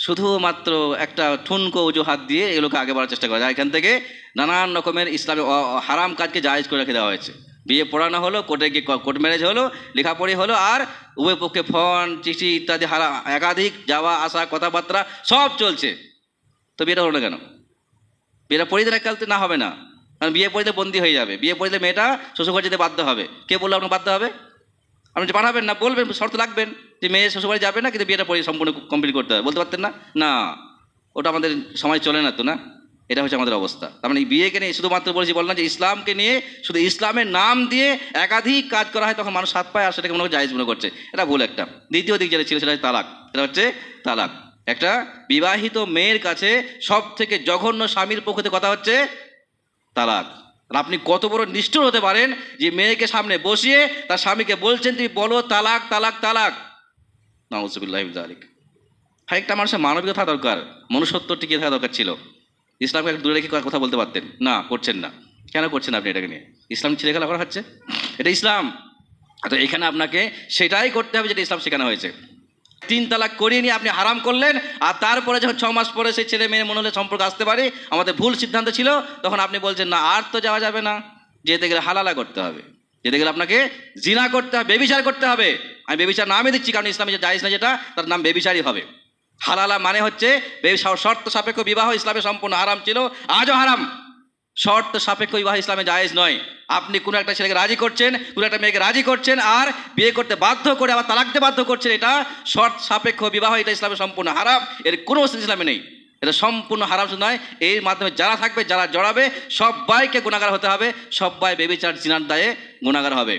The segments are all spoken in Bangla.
শুধুমাত্র একটা ঠুনকো অজুহাত দিয়ে এগুলোকে আগে বাড়ার চেষ্টা করা যায়। এখান থেকে নানান রকমের ইসলামে হারাম কাজকে জায়েজ করে রেখে দেওয়া হয়েছে। বিয়ে পড়ানো হলো, কোর্টে গিয়ে কোর্ট ম্যারেজ হলো, লেখাপড়ি হলো, আর উভয় পক্ষে ফোন চিঠি ইত্যাদি একাধিক যাওয়া আসা কথাবার্তা সব চলছে। তো বিয়েটা হলো না কেন? বিয়েটা পড়িয়ে দিলে কালতে না হবে না, কারণ বিয়ে পড়িতে বন্দী হয়ে যাবে। বিয়ে পড়িতে মেয়েটা শ্বশুরবাড়ি যেতে বাধ্য হবে। কে বললো আপনার বাধ্য হবে? আপনি যে পাঠাবেন না, বলবেন, শর্ত রাখবেন যে মেয়ে শ্বশুরবাড়ি যাবে না, কিন্তু বিয়েটা পড়িয়ে সম্পূর্ণ কমপ্লিট করতে হবে। বলতে পারতেন না? না, ওটা আমাদের সময় চলে না তো। না, এটা হচ্ছে আমাদের অবস্থা। তার মানে বিয়েকে নিয়ে শুধুমাত্র বলছি, বললাম যে ইসলামকে নিয়ে শুধু ইসলামের নাম দিয়ে একাধিক কাজ করা হয়, তখন মানুষ হাত পায় আর সেটাকে মনে হয় জায়েজ মনে করছে। এটা ভুল একটা। দ্বিতীয় দিক যেটা ছিল সেটা হচ্ছে তালাক। এটা হচ্ছে তালাক। একটা বিবাহিত মেয়ের কাছে সব থেকে জঘন্য স্বামীর পক্ষে কথা হচ্ছে তালাক। আপনি কত বড় নিষ্ঠুর হতে পারেন যে মেয়েকে সামনে বসিয়ে তার স্বামীকে বলছেন তুমি বলো তালাক তালাক তালাক। নাউযুবিল্লাহি মিন যালিক। একটা মানুষের মানবিকতা দরকার, মনুষ্যত্ব টিকিয়ে থাকা দরকার ছিল। ইসলামকে দূরে রেখে কথা বলতে পারতেন না, করছেন না। কেন করছেন আপনি এটাকে নিয়ে? ইসলাম ছেলে খেলা করা হচ্ছে, এটা ইসলাম। তো এখানে আপনাকে সেটাই করতে হবে যেটা ইসলাম শেখানো হয়েছে। 3 তালাক করিয়ে নিয়ে আপনি হারাম করলেন, আর তারপরে যখন 6 মাস পরে সেই ছেলে মেয়ে মনে হলে সম্পর্ক আসতে পারে, আমাদের ভুল সিদ্ধান্ত ছিল, তখন আপনি বলছেন না আর তো যাওয়া যাবে না, যেতে গেলে হালালা করতে হবে, যেতে গেলে আপনাকে জিনা করতে হবে, বেবিচার করতে হবে। আমি বেবিচার নামই দিচ্ছি, কারণ ইসলামে যে জায়েজ না যেটা, তার নাম বেবিচারই হবে। হালালা মানে হচ্ছে শর্ত সাপেক্ষ বিবাহ ইসলামে সম্পূর্ণ হারাম ছিল, আজও হারাম। শর্ত সাপেক্ষ বিবাহ ইসলামে জায়েজ নয়। আপনি কোনো একটা ছেলেকে রাজি করছেন, কোনো একটা মেয়েকে রাজি করছেন, আর বিয়ে করতে বাধ্য করে আবার তালাক দিতে বাধ্য করছেন, এটা শর্ত সাপেক্ষ বিবাহ, এটা ইসলামে সম্পূর্ণ হারাম। এর কোনো অস্তিত্ব ইসলামে নেই। এটা সম্পূর্ণ হারাম শুধু নয়, এর মাধ্যমে যারা থাকবে, যারা জড়াবে, সবাইকে গুনাহগার হতে হবে। সবাই বেবিচার জিনার দায়ে গুনাহগার হবে।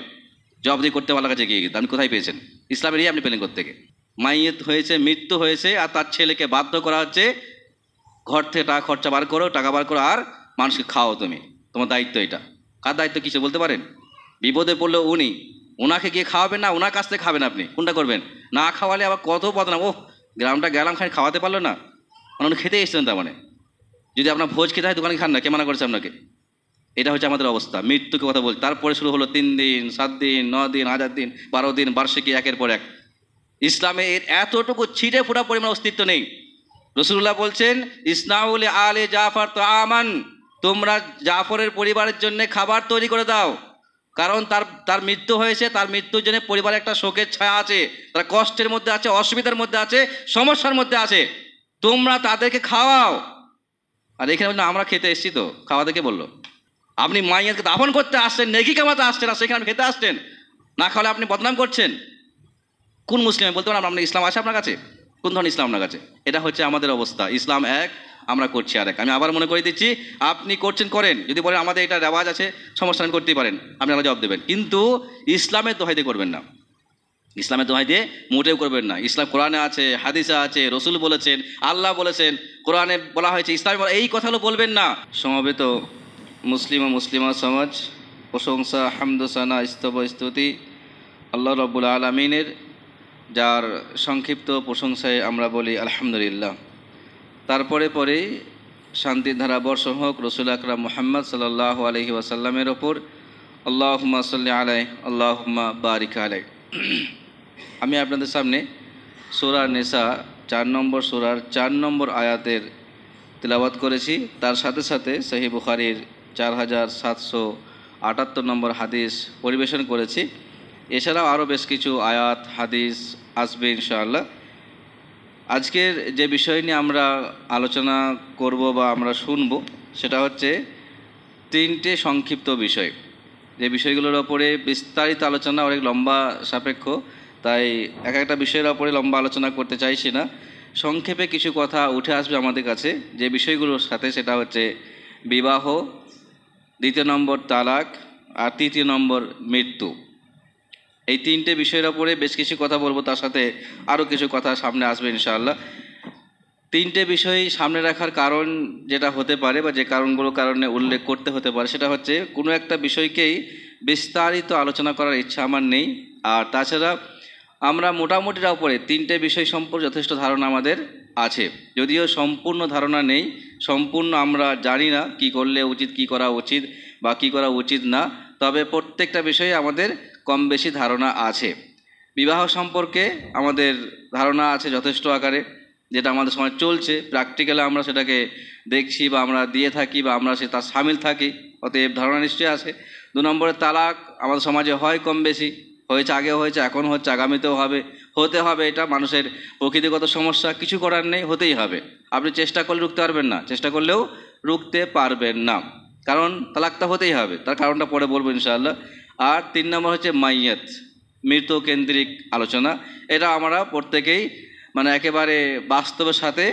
জবাবদিহি করতে ভালো কাছে গিয়ে আপনি কোথায় পেয়েছেন? ইসলামের আপনি পেলেন কোত্থেকে? মাইয়েত হয়েছে, মৃত্যু হয়েছে, আর তার ছেলেকে বাধ্য করা হচ্ছে ঘর থেকে টাকা খরচা বার করো, টাকা বার করো, আর মানুষকে খাও, তুমি, তোমার দায়িত্ব এটা। কার দায়িত্ব কিছু বলতে পারেন? বিপদে পড়লে উনি, ওনাকে গিয়ে খাওয়াবেন না ওনার কাছ থেকে খাবেন আপনি? কোনটা করবেন? না খাওয়ালে আবার কত বদনাম, ও গ্রামটা গেলাম খাই খাওয়াতে পারলো না, উনি খেতে এসেছেন। তার মানে যদি আপনার ভোজ খেতে হয় দোকানে খান না, কে মানা করেছে আপনাকে? এটা হচ্ছে আমাদের অবস্থা। মৃত্যুকে কথা বলছি, তারপরে শুরু হলো 3 দিন, 7 দিন, 9 দিন, 1000 দিন, 12 দিন, বার্ষিকী, একের পর এক। ইসলামে এর এতটুকু ছিটে ফোটা পরিমাণ অস্তিত্ব নেই। রাসূলুল্লাহ বলছেন ইসনাউল আলে জাফর তো আমান, তোমরা জাফরের পরিবারের জন্য খাবার তৈরি করে দাও, কারণ তার মৃত্যু হয়েছে, তার মৃত্যুর জন্য পরিবারে একটা শোকের ছায়া আছে, তারা কষ্টের মধ্যে আছে, অসুবিধার মধ্যে আছে, সমস্যার মধ্যে আছে, তোমরা তাদেরকে খাওয়াও। আর এখানে আমরা খেতে এসেছি, তো খাওয়া থেকে বললো? আপনি মাইয়াকে দাফন করতে আসছেন, নেকি কামাতে আসছেন, আর সেখানে খেতে আসছেন, না খাওয়ালে আপনি বদনাম করছেন। কোন মুসলিম বলতে পারেন আপনার ইসলাম আছে আপনার কাছে? কোন ধরনের ইসলাম আপনার কাছে? এটা হচ্ছে আমাদের অবস্থা। ইসলাম এক, আমরা করছি আরেক। আমি আবার মনে করে দিচ্ছি, আপনি করছেন করেন, যদি বলেন আমাদের এটা রেওয়াজ আছে, সমস্যা করতেই পারেন, আপনি জবাব দেবেন, কিন্তু ইসলামের দোহাই দিয়ে করবেন না। ইসলামের দোহাই দিয়ে মোটেও করবেন না। ইসলাম কোরআনে আছে, হাদিসে আছে, রসুল বলেছেন, আল্লাহ বলেছেন, কোরআনে বলা হয়েছে, ইসলামে এই কথাগুলো বলবেন না। সমবেত মুসলিম ও মুসলিমা সমাজ, প্রশংসা, হামদ, সানা, স্তুতি আল্লাহ রাব্বুল আলামিনের, যার সংক্ষিপ্ত প্রশংসায় আমরা বলি আলহামদুলিল্লাহ। তারপরে পরে শান্তির ধারা বর্ষণ হোক রসুল আকরাম মুহাম্মদ সাল্লাল্লাহু আলাইহি ওয়াসাল্লামের ওপর। আল্লাহুম্মা সাল্লি আলাইহি, আল্লাহুম্মা বারিক আলাইহি। আমি আপনাদের সামনে সূরা নিসা 4 নম্বর সূরার 4 নম্বর আয়াতের তিলাওয়াত করেছি, তার সাথে সাথে সহিহ বুখারীর 4778 নম্বর হাদিস পরিবেশন করেছি। এছাড়াও আরও বেশ কিছু আয়াত হাদিস আসবে ইনশাআল্লাহ। আজকের যে বিষয় নিয়ে আমরা আলোচনা করব বা আমরা শুনব, সেটা হচ্ছে 3টে সংক্ষিপ্ত বিষয়। যে বিষয়গুলোর ওপরে বিস্তারিত আলোচনা অনেক লম্বা সাপেক্ষ, তাই এক একটা বিষয়ের ওপরে লম্বা আলোচনা করতে চাইছি না। সংক্ষেপে কিছু কথা উঠে আসবে আমাদের কাছে যে বিষয়গুলোর সাথে, সেটা হচ্ছে বিবাহ, 2 নম্বর তালাক, আর 3 নম্বর মৃত্যু। এই 3টে বিষয়ের ওপরে বেশ কিছু কথা বলবো, তার সাথে আরও কিছু কথা সামনে আসবে ইনশাআল্লাহ। 3টে বিষয় সামনে রাখার কারণ যেটা হতে পারে, বা যে কারণে উল্লেখ করতে হতে পারে, সেটা হচ্ছে কোনো একটা বিষয়কেই বিস্তারিত আলোচনা করার ইচ্ছা আমার নেই। আর তাছাড়া আমরা মোটামুটির উপরে 3টে বিষয় সম্পর্কে যথেষ্ট ধারণা আমাদের আছে, যদিও সম্পূর্ণ ধারণা নেই, সম্পূর্ণ আমরা জানি না কি করলে উচিত, কি করা উচিত বা কি করা উচিত না, তবে প্রত্যেকটা বিষয়ে আমাদের কম বেশি ধারণা আছে। বিবাহ সম্পর্কে আমাদের ধারণা আছে যথেষ্ট আকারে, যেটা আমাদের সমাজ চলছে, প্র্যাকটিক্যালি আমরা সেটাকে দেখছি বা আমরা দিয়ে থাকি বা আমরা সে তার সামিল থাকি, অতএব ধারণা নিশ্চয়ই আছে। 2 নম্বরে তালাক আমাদের সমাজে হয় কম বেশি, হয়েছে, আগেও হয়েছে, এখন হচ্ছে, আগামীতেও হবে, হতে হবে। এটা মানুষের প্রকৃতিগত সমস্যা, কিছু করার নেই, হতেই হবে। আপনি চেষ্টা করলে রুখতে পারবেন না, চেষ্টা করলেও রুখতে পারবেন না, কারণ তালাকটা হতেই হবে। তার কারণটা পরে বলবো ইনশাআল্লাহ। আর 3 নম্বর হচ্ছে মাইয়াত, মৃত কেন্দ্রিক আলোচনা। এটা আমরা প্রত্যেকেই মানে একেবারে বাস্তবের সাথে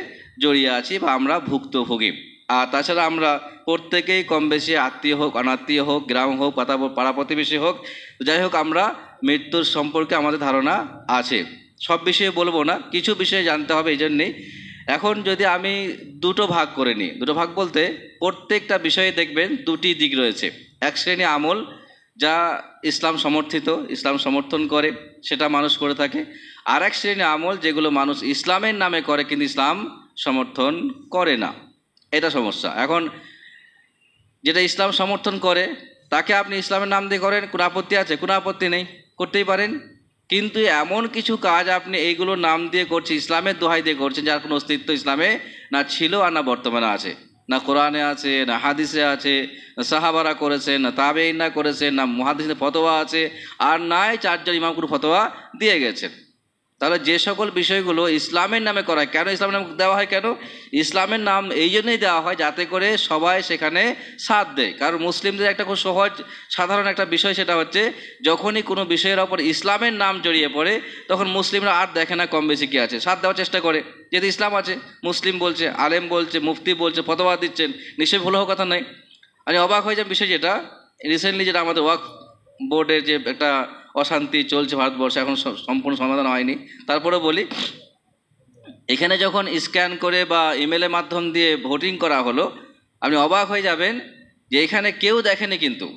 জড়িয়ে আছি বা আমরা ভুক্তভোগী। আর তাছাড়া আমরা প্রত্যেকেই কম বেশি আত্মীয় হোক, অনাত্মীয় হোক, গ্রাম হোক, পাড়া প্রতিবেশী হোক, যাই হোক, আমরা মৃত্যুর সম্পর্কে আমাদের ধারণা আছে। সব বিষয়ে বলবো না, কিছু বিষয়ে জানতে হবে, এই জন্যেই এখন যদি আমি দুটো ভাগ করে নিই, দুটো ভাগ বলতে প্রত্যেকটা বিষয়ে দেখবেন দুটি দিক রয়েছে। এক শ্রেণী আমল যা ইসলাম সমর্থিত, ইসলাম সমর্থন করে, সেটা মানুষ করে থাকে। আর এক শ্রেণী আমল যেগুলো মানুষ ইসলামের নামে করে কিন্তু ইসলাম সমর্থন করে না, এটা সমস্যা। এখন যেটা ইসলাম সমর্থন করে তাকে আপনি ইসলামের নাম দিয়ে করেন, কোনো আপত্তি আছে? কোনো আপত্তি নেই, করতেই পারেন। কিন্তু এমন কিছু কাজ আপনি এইগুলো নাম দিয়ে করছেন, ইসলামের দোহাই দিয়ে করছেন, যার কোনো অস্তিত্ব ইসলামে না ছিল আর না বর্তমানে আছে, না কোরআনে আছে, না হাদিসে আছে, না সাহাবারা করেছেন, না তাবেঈনরা করেছেন, না মুহাদ্দিসের ফতোয়া আছে, আর নাই 4 জন ইমাম কোনো ফতোয়া দিয়ে গেছেন। তাহলে যে সকল বিষয়গুলো ইসলামের নামে করা হয়, কেন ইসলামের নাম দেওয়া হয়? কেন ইসলামের নাম এই জন্যই দেওয়া হয় যাতে করে সবাই সেখানে সাথ দেয়। কারণ মুসলিমদের একটা খুব সহজ সাধারণ একটা বিষয়, সেটা হচ্ছে যখনই কোনো বিষয়ের ওপর ইসলামের নাম জড়িয়ে পড়ে তখন মুসলিমরা আর দেখে না কম বেশি কী আছে, সাথ দেওয়ার চেষ্টা করে। যেহেতু ইসলাম আছে, মুসলিম বলছে, আলেম বলছে, মুফতি বলছে, ফতোয়া দিচ্ছেন, নিশ্চয়ই ভুল হওয়ার কথা নয়। আমি অবাক হয়ে যান বিষয় যেটা রিসেন্টলি যেটা আমাদের ওয়াকফ বোর্ডের যে একটা অশান্তি চলছে ভারতবর্ষে, এখন সম্পূর্ণ সমাধান হয়নি, তারপরে বলি, এখানে যখন স্ক্যান করে বা ইমেলের মাধ্যম দিয়ে ভোটিং করা হলো, আপনি অবাক হয়ে যাবেন যে এখানে কেউ দেখেনি কিন্তু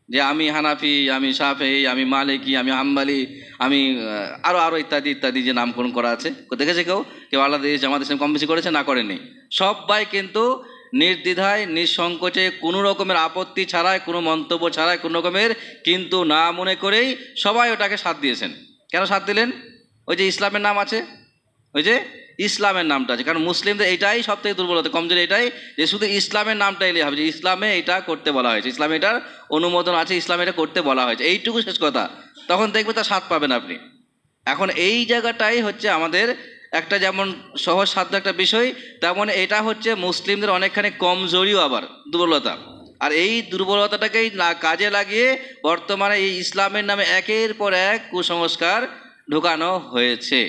যে আমি হানাফি, আমি শাফেঈ, আমি মালিকি, আমি হাম্বলি, আমি আরও ইত্যাদি ইত্যাদি যে নামকরণ করা আছে, দেখেছে কেউ? কেউ আলাদা জামাত ইসলাম কম বেশি করেছে? না, করেনি। সবাই কিন্তু নির্দ্বিধায়, নিঃসংকোচে, কোনো রকমের আপত্তি ছাড়াই, কোনো মন্তব্য ছাড়াই, কোনো রকমের কিন্তু না মনে করেই সবাই ওটাকে সাথ দিয়েছেন। কেন সাথ দিলেন? ওই যে ইসলামের নাম আছে, ওই যে ইসলামের নামটা আছে। কারণ মুসলিমদের এটাই সব থেকে দুর্বলতা, কমজোরি এটাই যে শুধু ইসলামের নামটা এলে হবে যে ইসলামে এটা করতে বলা হয়েছে, ইসলামে এটার অনুমোদন আছে, ইসলামে এটা করতে বলা হয়েছে, এইটুকু শেষ কথা। তখন দেখবে তার স্বাদ পাবেন আপনি। এখন এই জায়গাটাই হচ্ছে আমাদের একটা যেমন সহজ সাধ্য একটা বিষয়, তেমন এটা হচ্ছে মুসলিমদের অনেকখানি কমজোরিও আবার দুর্বলতা। আর এই দুর্বলতাটাকেই কাজে লাগিয়ে বর্তমানে এই ইসলামের নামে একের পর এক কুসংস্কার ঢোকানো হয়েছে।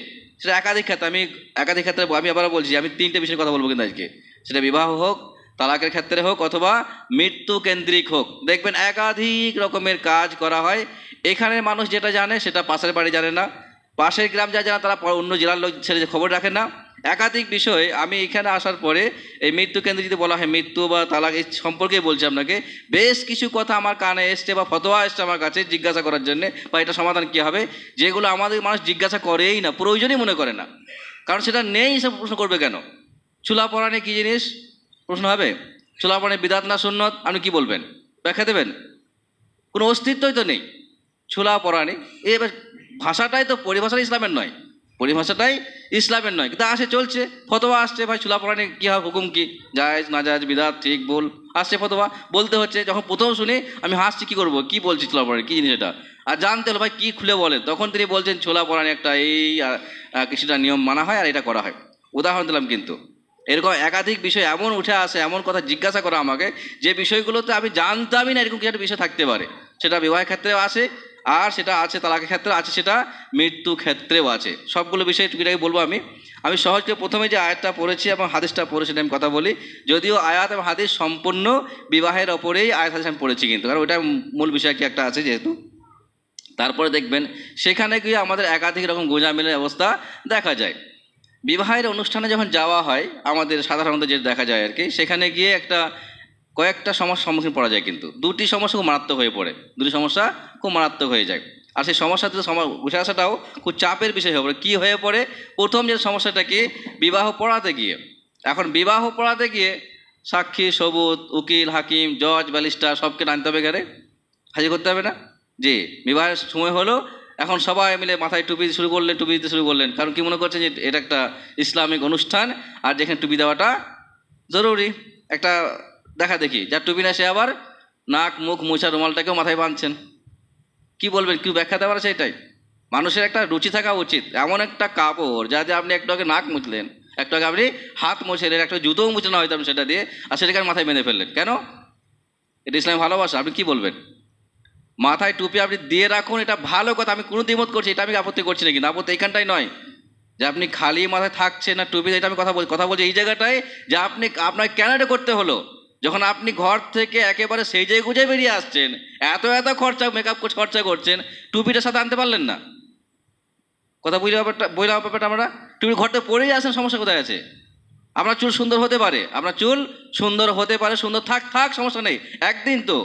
সেটা একাধিক ক্ষেত্রে, আমি আবারও বলছি, আমি 3টে বিষয়ের কথা বলবো কিন্তু আজকে, সেটা বিবাহ হোক, তালাকের ক্ষেত্রে হোক, অথবা মৃত্যু কেন্দ্রিক হোক। দেখবেন একাধিক রকমের কাজ করা হয়। এখানের মানুষ যেটা জানে সেটা পাশের বাড়ি জানে না, পাশের গ্রাম যা জানা তারা অন্য জেলার লোক ছেড়ে খবর রাখে না। একাধিক বিষয় আমি এখানে আসার পরে এই মৃত্যু কেন্দ্রে যদি বলা হয় মৃত্যু বা তালাক এই সম্পর্কে বলছি আপনাকে, বেশ কিছু কথা আমার কানে এসছে বা ফতোয়া এসছে আমার কাছে জিজ্ঞাসা করার জন্য, বা এটা সমাধান কী হবে, যেগুলো আমাদের মানুষ জিজ্ঞাসা করেই না, প্রয়োজনই মনে করে না। কারণ সেটা নেই, সে প্রশ্ন করবে কেন? চুলা পড়ানি কী জিনিস প্রশ্ন হবে? চুলা পড়ানি বিদাত না সুন্নত? আপনি কী বলবেন? ব্যাখ্যা দেবেন? কোনো অস্তিত্বই তো নেই চুলা পড়ানি। এবার ভাষাটাই তো, পরিভাষাটা ইসলামের নয়, পরিভাষাটাই ইসলামের নয়, কিন্তু আসে চলছে, ফতোয়া আসছে, ভাই চুলা পড়ানি কী হবে, হুকুম কী, জায়েজ না জায়েজ, বিদাত, ঠিক ভুল, আসছে ফতোয়া, বলতে হচ্ছে। যখন প্রথম শুনি আমি হাসছি, কী করবো, কী বলছি চুলা পড়ানি কী জিনিস এটা, আর জানতে হলো ভাই কী খুলে বলেন, তখন তিনি বলছেন চুলা পড়ানি একটা এই কিছুটা নিয়ম মানা হয় আর এটা করা হয়। উদাহরণ দিলাম, কিন্তু এরকম একাধিক বিষয় এমন উঠে আসে, এমন কথা জিজ্ঞাসা করা আমাকে যে বিষয়গুলোতে আমি জানতামই না এরকম কিছু একটা বিষয় থাকতে পারে। সেটা বিবাহের ক্ষেত্রেও আসে, আর সেটা আছে তালাকের ক্ষেত্রে আছে, সেটা মৃত্যু ক্ষেত্রেও আছে। সবগুলো বিষয় টুকিটাকি বলবো আমি সহজ করে প্রথমে যে আয়াতটা পড়েছি এবং হাদিসটা পড়েছি সেটা আমি কথা বলি। যদিও আয়াত এবং হাদিস সম্পূর্ণ বিবাহের ওপরেই আয়াত হাদিস আমি পড়েছি, কিন্তু কারণ ওটা মূল বিষয় কি একটা আছে যেহেতু। তারপরে দেখবেন সেখানে গিয়ে আমাদের একাধিক রকম গোঁজামিলের অবস্থা দেখা যায়। বিবাহের অনুষ্ঠানে যখন যাওয়া হয় আমাদের সাধারণত যে দেখা যায় আর কি, সেখানে গিয়ে কয়েকটা সমস্যার সম্মুখীন পড়া যায়, কিন্তু দুটি সমস্যা খুব মারাত্মক হয়ে পড়ে, দুটি সমস্যা খুব মারাত্মক হয়ে যায়। আর সেই সমস্যাতে উঠে আসাটাও খুব চাপের বিষয় হয়ে পড়ে। কী হয়ে পড়ে? প্রথম যে সমস্যাটা কি, বিবাহ পড়াতে গিয়ে, এখন বিবাহ পড়াতে গিয়ে সাক্ষী, সবুত, উকিল, হাকিম, জজ, ব্যারিস্টার সবকে আনতে হবে, ঘরে হাজির করতে হবে না? জি, বিবাহের সময় হলো, এখন সবাই মিলে মাথায় টুপি শুরু করলেন, টুপি দিতে শুরু করলেন, কারণ কি মনে করছেন যে এটা একটা ইসলামিক অনুষ্ঠান আর যেখানে টুপি দেওয়াটা জরুরি। একটা দেখা দেখি যার টুপি না সে আবার নাক মুখ মোছা রুমালটাকেও মাথায় বাঁধছেন। কি বলবেন, কি ব্যাখ্যা দেওয়ার আছে? এটাই মানুষের একটা রুচি থাকা উচিত। এমন একটা কাপড় যাতে আপনি একটু আগে নাক মুছলেন, একটু আগে আপনি হাত মুছলেন, একটা জুতোও মুছলেন হয়তো আপনি সেটা দিয়ে, আর সেটাকে মাথায় বেঁধে ফেললেন। কেন? এটা ইসলাম ভালোবাসা? আপনি কি বলবেন? মাথায় টুপি আপনি দিয়ে রাখুন, এটা ভালো কথা, আমি কোনো দ্বিমত করছি, এটা আমি আপত্তি করছি না, কিন্তু আপত্তি এইখানটাই নয় যে আপনি খালি মাথায় থাকছেন না টুপি, এটা আমি কথা বলছি এই জায়গাটায় যে আপনি আপনার কেন এটা করতে হলো? যখন আপনি ঘর থেকে একেবারে সেই জায়গায় গুজে বেরিয়ে আসছেন, এত খরচা, মেকআপ খরচা করছেন, টুপিটার সাথে আনতে পারলেন না? কথা বইলাম ব্যাপারটা আমরা। টুপি ঘর থেকে পরেই আসেন, সমস্যা কোথায় আছে? আপনার চুল সুন্দর হতে পারে, আপনার চুল সুন্দর হতে পারে, সুন্দর থাক, সমস্যা নেই। একদিন তো